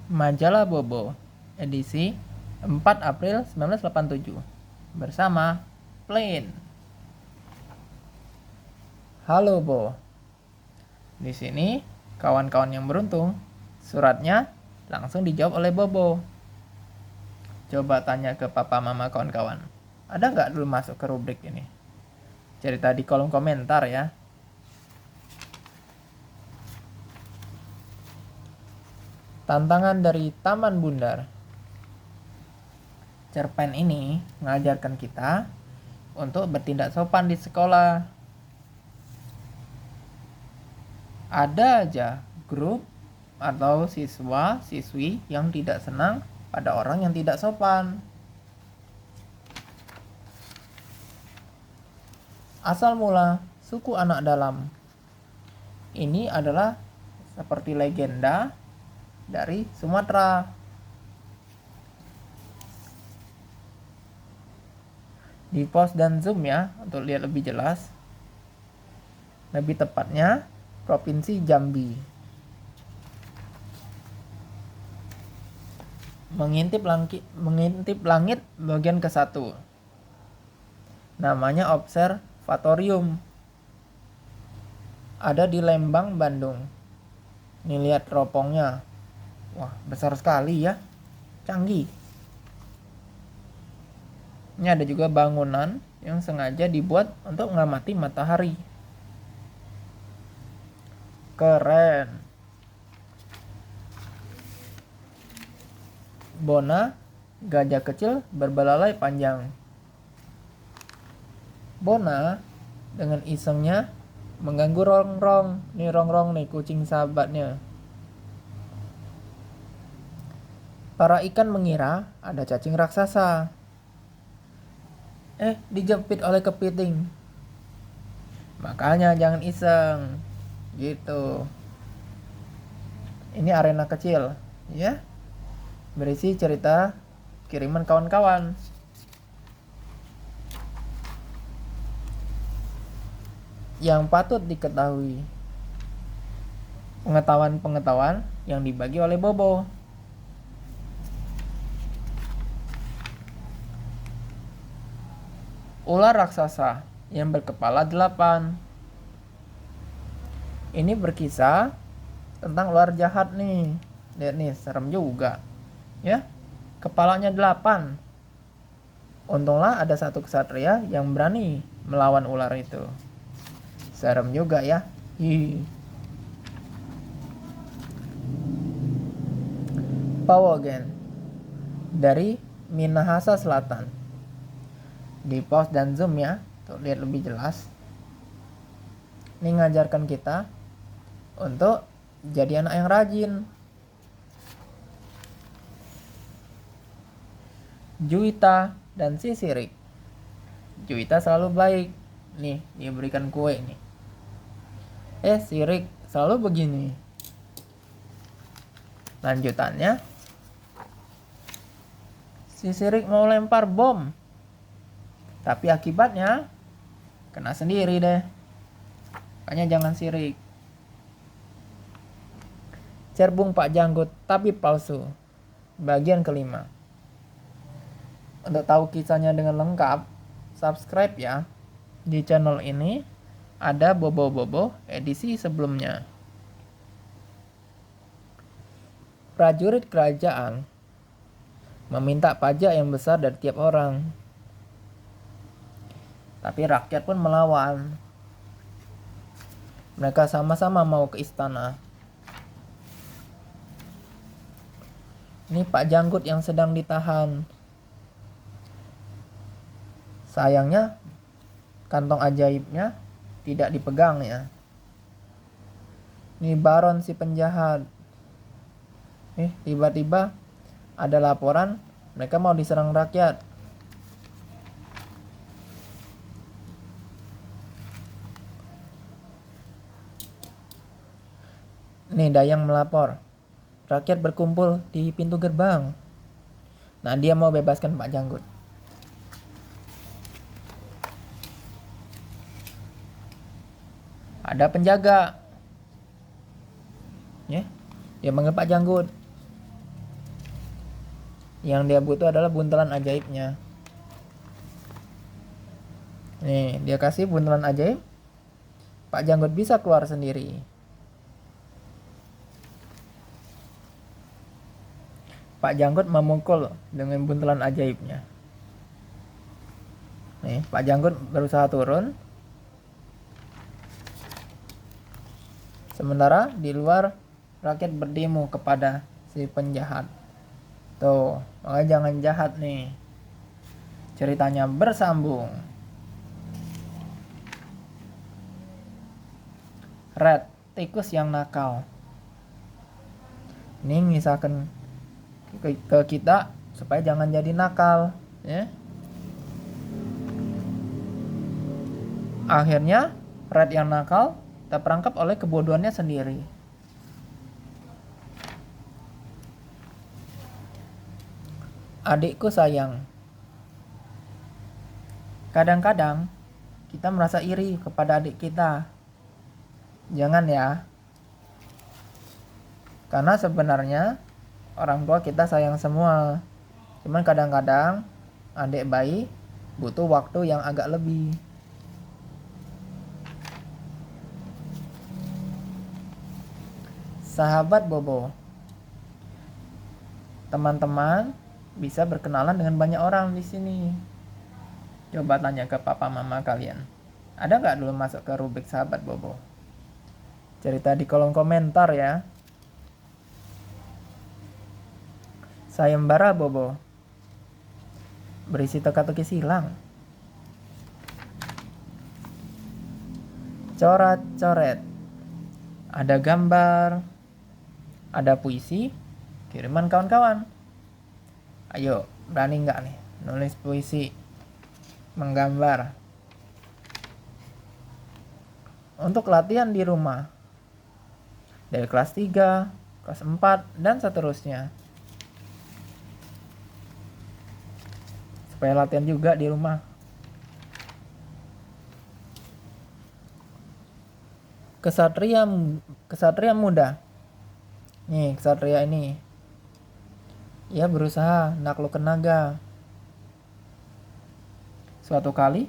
Majalah Bobo, edisi 4 April 1987, bersama Plain. Halo Bo, di sini kawan-kawan yang beruntung, suratnya langsung dijawab oleh Bobo. Coba tanya ke papa mama kawan-kawan, ada nggak dulu masuk ke rubrik ini? Cerita di kolom komentar ya. Tantangan dari Taman Bundar. Cerpen ini mengajarkan kita untuk bertindak sopan di sekolah. Ada aja grup atau siswa-siswi yang tidak senang pada orang yang tidak sopan. Asal mula suku anak dalam. Ini adalah seperti legenda dari Sumatera. Di pause dan zoom ya untuk lihat lebih jelas. Lebih tepatnya Provinsi Jambi. Mengintip langit bagian ke-1. Namanya observatorium. Ada di Lembang, Bandung. Nih lihat teropongnya. Wah, besar sekali ya. Canggih. Ini ada juga bangunan yang sengaja dibuat untuk mengamati matahari. Keren. Bona, gajah kecil berbelalai panjang. Bona dengan isengnya mengganggu Rongrong. Nih Rongrong nih kucing sahabatnya. Para ikan mengira ada cacing raksasa. Dijepit oleh kepiting. Makanya jangan iseng. Gitu. Ini arena kecil, ya. Berisi cerita kiriman kawan-kawan. Yang patut diketahui. Pengetahuan-pengetahuan yang dibagi oleh Bobo. Ular raksasa yang berkepala 8. Ini berkisah tentang ular jahat nih. Lihat nih, serem juga. Ya, kepalanya 8. Untunglah ada satu ksatria yang berani melawan ular itu. Serem juga ya. Pawogen dari Minahasa Selatan. Di pause dan zoom ya, untuk lihat lebih jelas. Ini ngajarkan kita untuk jadi anak yang rajin. Juwita dan si Sirik. Juwita selalu baik. Nih, dia berikan kue nih. Sirik selalu begini. Lanjutannya, si Sirik mau lempar bom. Tapi akibatnya kena sendiri deh. Makanya jangan sirik. Cerbung Pak Janggut tapi palsu. Bagian kelima. Untuk tahu kisahnya dengan lengkap, subscribe ya. Di channel ini ada Bobo-Bobo edisi sebelumnya. Prajurit kerajaan meminta pajak yang besar dari tiap orang. Tapi rakyat pun melawan. Mereka sama-sama mau ke istana. Ini Pak Janggut yang sedang ditahan. Sayangnya kantong ajaibnya tidak dipegang ya. Ini Baron si penjahat. Tiba-tiba ada laporan mereka mau diserang rakyat. Nih Dayang melapor. Rakyat berkumpul di pintu gerbang. Nah, dia mau bebaskan Pak Janggut. Ada penjaga. Ya, dia manggil Pak Janggut. Yang dia butuh adalah buntelan ajaibnya. Nih, dia kasih buntelan ajaib. Pak Janggut bisa keluar sendiri. Pak Janggut memukul dengan buntelan ajaibnya. Nih, Pak Janggut berusaha turun. Sementara di luar rakyat berdemo kepada si penjahat. Tuh, makanya jangan jahat nih. Ceritanya bersambung. Red, tikus yang nakal. Ini misalkan ke kita supaya jangan jadi nakal, ya. Akhirnya Red yang nakal terperangkap oleh kebodohannya sendiri. Adikku sayang. Kadang-kadang kita merasa iri kepada adik kita. Jangan ya. Karena sebenarnya orang tua kita sayang semua. Cuman kadang-kadang adik bayi butuh waktu yang agak lebih. Sahabat Bobo. Teman-teman bisa berkenalan dengan banyak orang di sini. Coba tanya ke papa mama kalian. Ada nggak dulu masuk ke rubrik sahabat Bobo? Cerita di kolom komentar ya. Sayembara Bobo. Berisi teka-teki silang. Coret-coret. Ada gambar. Ada puisi. Kiriman kawan-kawan. Ayo, berani nggak nih nulis puisi, menggambar? Untuk latihan di rumah. Dari kelas 3, kelas 4, dan seterusnya. Supaya latihan juga di rumah. Kesatria muda. Nih, kesatria ini. Ia berusaha naklukkan naga. Suatu kali,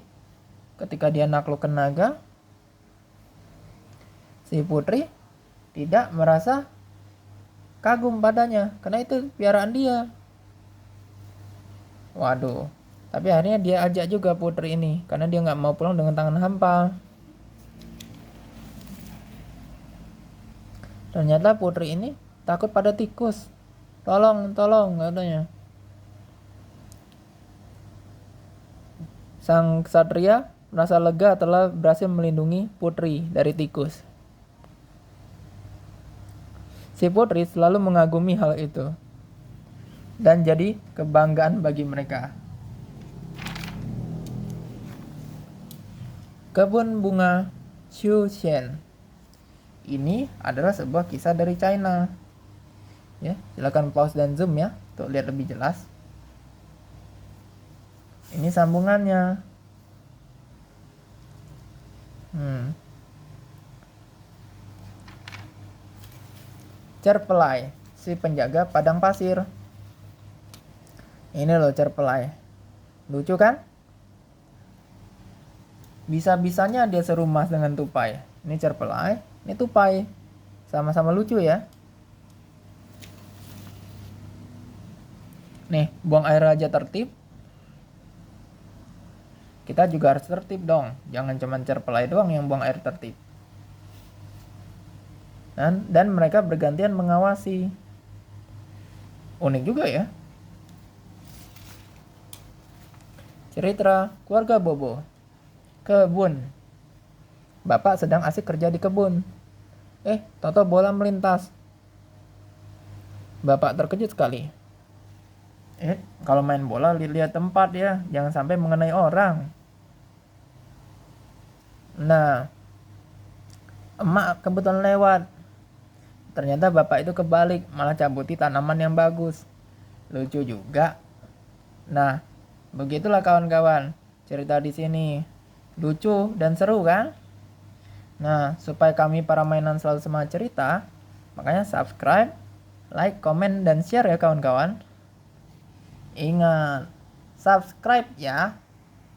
ketika dia naklukkan naga, si putri tidak merasa kagum padanya, karena itu piaraan dia. Waduh, tapi akhirnya dia ajak juga putri ini, karena dia nggak mau pulang dengan tangan hampa. Ternyata putri ini takut pada tikus. Tolong, katanya. Sang ksatria merasa lega telah berhasil melindungi putri dari tikus. Si putri selalu mengagumi hal itu dan jadi kebanggaan bagi mereka. Kebun bunga Xuxian. Ini adalah sebuah kisah dari China. Ya, silakan pause dan zoom ya untuk lihat lebih jelas. Ini sambungannya. Cerpelai, si penjaga padang pasir. Ini loh cerpelai. Lucu kan? Bisa-bisanya dia serumas dengan tupai. Ini cerpelai, ini tupai. Sama-sama lucu ya. Nih, buang air aja tertib. Kita juga harus tertib dong. Jangan cuma cerpelai doang yang buang air tertib. Dan mereka bergantian mengawasi. Unik juga ya. Cerita keluarga Bobo. Kebun. Bapak sedang asik kerja di kebun. Toto bola melintas. Bapak terkejut sekali. Kalau main bola lihat tempat ya, jangan sampai mengenai orang. Nah, emak kebetulan lewat. Ternyata bapak itu kebalik, malah cabuti tanaman yang bagus. Lucu juga. Nah, begitulah kawan-kawan. Cerita di sini lucu dan seru kan? Nah, supaya kami para mainan selalu semangat cerita, makanya subscribe, like, komen, dan share ya kawan-kawan. Ingat, subscribe ya.